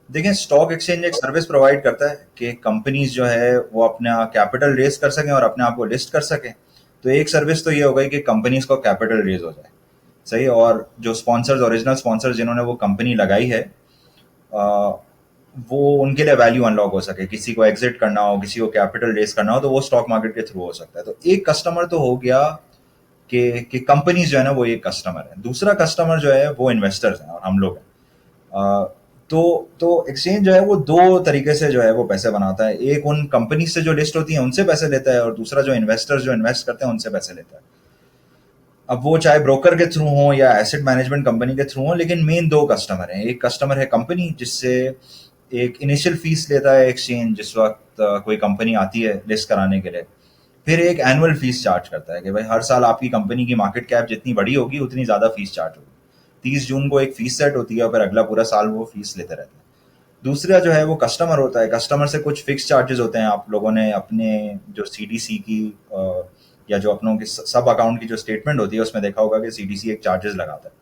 देखिए, stock exchange एक service provide करता है कि कंपनीज जो है वो अपना कैपिटल रेज कर सकें और अपने आप को लिस्ट कर सकें। तो एक सर्विस तो ये हो गई कि कंपनीज को कैपिटल रेज हो जाए, सही। और जो स्पॉन्सर्स, ओरिजिनल स्पॉन्सर्स जिन्होंने वो कंपनी लगाई है, आ, वो उनके लिए वैल्यू अनलॉक हो सके, किसी को एग्जिट करना हो, किसी को कैपिटल रेज करना हो, तो वो स्टॉक मार्केट के थ्रू हो सकता है। तो एक कस्टमर तो हो गया कि कंपनीज जो है ना वो एक कस्टमर है। दूसरा कस्टमर जो है वो इन्वेस्टर्स हैं और हम लोग हैं। अ, तो एक्सचेंज जो है वो दो तरीके से जो है वो पैसे बनाता है। एक उन कंपनी से जो लिस्ट होती है उनसे पैसे लेता है, और दूसरा जो इन्वेस्टर्स जो इन्वेस्ट करते हैं उनसे पैसे लेता है। अब वो चाहे ब्रोकर के थ्रू हो या एसेट मैनेजमेंट कंपनी के थ्रू हो, लेकिन मेन दो कस्टमर हैं। एक कस्टमर है कंपनी, जिससे एक इनिशियल फीस लेता है एक्सचेंज जिस वक्त कोई कंपनी आती है लिस्ट कराने के लिए। फिर एक एनुअल फीस चार्ज करता है कि भाई हर साल आपकी कंपनी की मार्केट कैप जितनी बड़ी होगी उतनी ज्यादा फीस चार्ज होगी। 30 जून को एक फीस सेट होती है और फिर अगला पूरा साल वो फीस लेते रहते हैं। दूसरा जो है वो कस्टमर होता है। कस्टमर से कुछ फिक्स चार्जेस होते हैं। आप लोगों ने अपने जो सीडीसी की या जो अपनों की सब अकाउंट की जो स्टेटमेंट होती है उसमें देखा होगा कि सीडीसी एक चार्जेस लगाता है।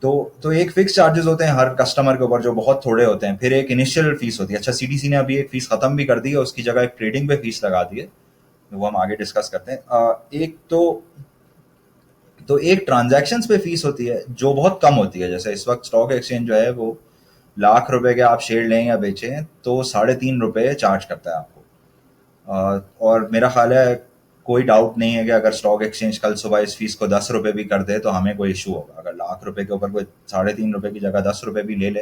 तो एक फिक्स चार्जेस होते हैं हर कस्टमर के ऊपर जो बहुत थोड़े होते हैं। फिर एक इनिशियल फीस होती है। अच्छा, सीडीसी ने अभी एक फीस खत्म भी कर दी है, उसकी जगह एक ट्रेडिंग पे फीस लगा दी है, वो हम आगे डिस्कस करते हैं। एक तो एक ट्रांजैक्शंस पे फीस होती है जो बहुत कम होती है। जैसे इस वक्त स्टॉक एक्सचेंज जो है वो लाख रुपए के आप शेयर लें या बेचें तो 3.5 रुपए चार्ज करता है आपको। और मेरा ख्याल है कोई डाउट नहीं है कि अगर स्टॉक एक्सचेंज कल सुबह इस फीस को 10 रुपए भी कर दे तो हमें कोई इशू होगा। अगर लाख रुपए के ऊपर कोई 3.5 रुपए की जगह 10 रुपए भी ले ले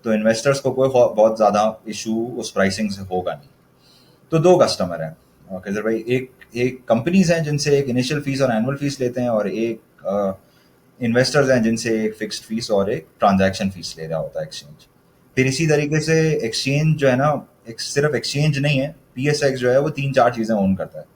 तो इन्वेस्टर्स को कोई बहुत ज्यादा इशू उस प्राइसिंग से होगा नहीं। तो दो कस्टमर हैं ओके सर भाई। एक एक कंपनीज हैं जिनसे एक इनिशियल फीस और एनुअल फीस लेते हैं, और एक इन्वेस्टर्स हैं जिनसे एक फिक्स्ड फीस और एक ट्रांजैक्शन फीस ले रहा होता है एक्सचेंज। फिर इसी तरीके से एक्सचेंज जो है ना, एक सिर्फ एक्सचेंज नहीं है, पीएसएक्स जो है वो तीन चार चीजें ओन करता है।